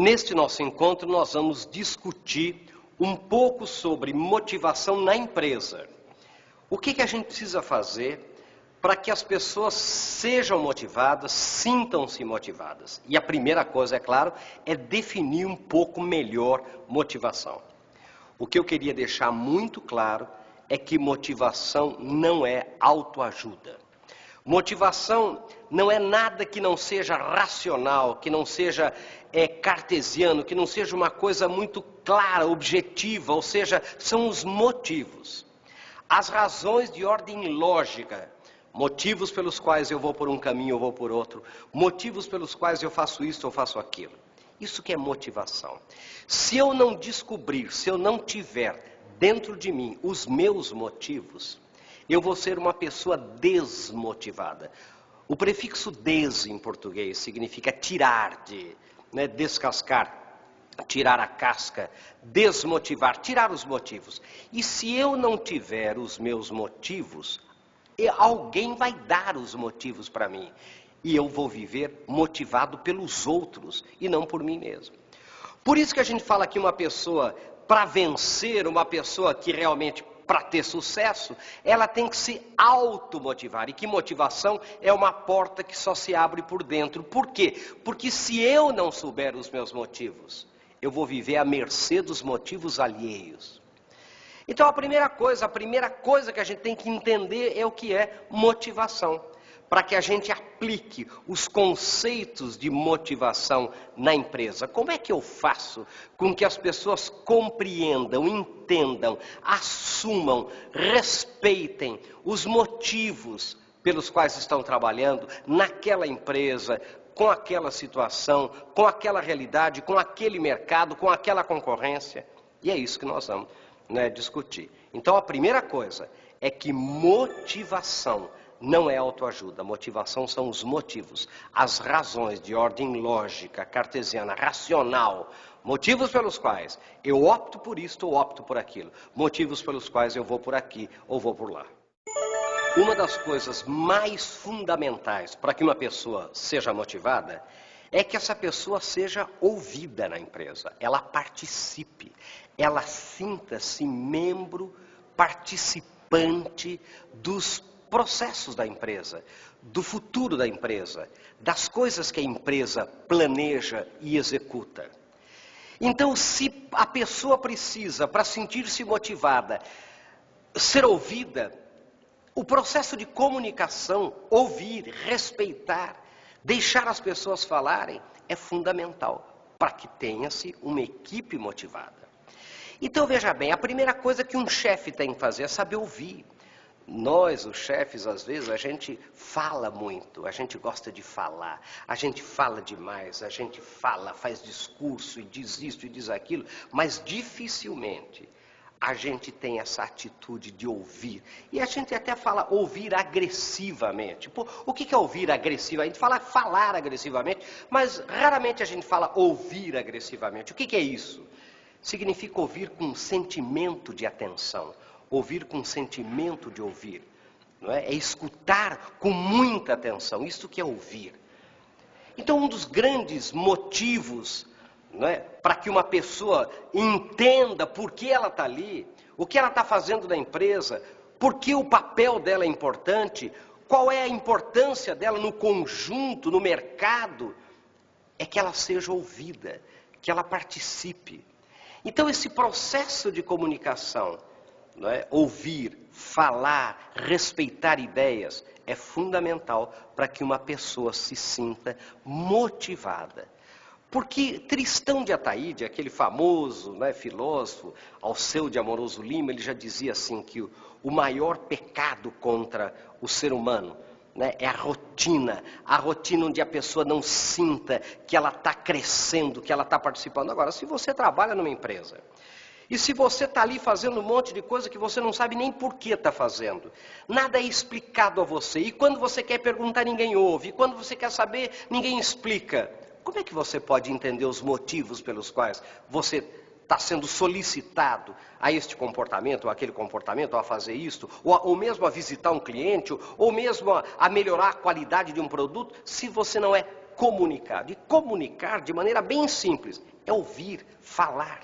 Neste nosso encontro, nós vamos discutir um pouco sobre motivação na empresa. O que a gente precisa fazer para que as pessoas sejam motivadas, sintam-se motivadas? E a primeira coisa, é claro, é definir um pouco melhor motivação. O que eu queria deixar muito claro é que motivação não é autoajuda. Motivação não é nada que não seja racional, que não seja cartesiano, que não seja uma coisa muito clara, objetiva, ou seja, são os motivos. As razões de ordem lógica, motivos pelos quais eu vou por um caminho ou vou por outro, motivos pelos quais eu faço isso ou faço aquilo. Isso que é motivação. Se eu não descobrir, se eu não tiver dentro de mim os meus motivos, eu vou ser uma pessoa desmotivada. O prefixo des em português significa tirar descascar, tirar a casca, desmotivar, tirar os motivos. E se eu não tiver os meus motivos, alguém vai dar os motivos para mim. E eu vou viver motivado pelos outros e não por mim mesmo. Por isso que a gente fala que uma pessoa, para vencer, uma pessoa que realmente, para ter sucesso, ela tem que se automotivar. E que motivação é uma porta que só se abre por dentro. Por quê? Porque se eu não souber os meus motivos, eu vou viver à mercê dos motivos alheios. Então a primeira coisa que a gente tem que entender é o que é motivação. Para que a gente aplique os conceitos de motivação na empresa. Como é que eu faço com que as pessoas compreendam, entendam, assumam, respeitem os motivos pelos quais estão trabalhando naquela empresa, com aquela situação, com aquela realidade, com aquele mercado, com aquela concorrência? E é isso que nós vamos discutir. Então a primeira coisa é que motivação não é autoajuda. Motivação são os motivos, as razões de ordem lógica, cartesiana, racional. Motivos pelos quais eu opto por isto ou opto por aquilo. Motivos pelos quais eu vou por aqui ou vou por lá. Uma das coisas mais fundamentais para que uma pessoa seja motivada é que essa pessoa seja ouvida na empresa. Ela participe, ela sinta-se membro, participante dos processos da empresa, do futuro da empresa, das coisas que a empresa planeja e executa. Então, se a pessoa precisa, para sentir-se motivada, ser ouvida, o processo de comunicação, ouvir, respeitar, deixar as pessoas falarem, é fundamental para que tenha-se uma equipe motivada. Então, veja bem, a primeira coisa que um chefe tem que fazer é saber ouvir. Nós, os chefes, às vezes, a gente fala muito, a gente gosta de falar, a gente fala demais, a gente fala, faz discurso e diz isso e diz aquilo, mas dificilmente a gente tem essa atitude de ouvir. E a gente até fala ouvir agressivamente. Pô, o que é ouvir agressivamente? A gente fala falar agressivamente, mas raramente a gente fala ouvir agressivamente. O que é isso? Significa ouvir com sentimento de atenção. Ouvir com sentimento de ouvir, não é? É escutar com muita atenção, isso que é ouvir. Então, um dos grandes motivos, não é, para que uma pessoa entenda por que ela está ali, o que ela está fazendo na empresa, por que o papel dela é importante, qual é a importância dela no conjunto, no mercado, é que ela seja ouvida, que ela participe. Então, esse processo de comunicação, não é? Ouvir, falar, respeitar ideias é fundamental para que uma pessoa se sinta motivada. Porque Tristão de Ataíde, aquele famoso filósofo, Alceu de Amoroso Lima, ele já dizia assim que o maior pecado contra o ser humano é a rotina onde a pessoa não sinta que ela está crescendo, que ela está participando. Agora, se você trabalha numa empresa, e se você está ali fazendo um monte de coisa que você não sabe nem por que está fazendo, nada é explicado a você, e quando você quer perguntar, ninguém ouve, e quando você quer saber, ninguém explica, como é que você pode entender os motivos pelos quais você está sendo solicitado a este comportamento, ou aquele comportamento, ou a fazer isto, ou mesmo a visitar um cliente, ou mesmo a melhorar a qualidade de um produto, se você não é comunicar? De comunicar de maneira bem simples. É ouvir, falar.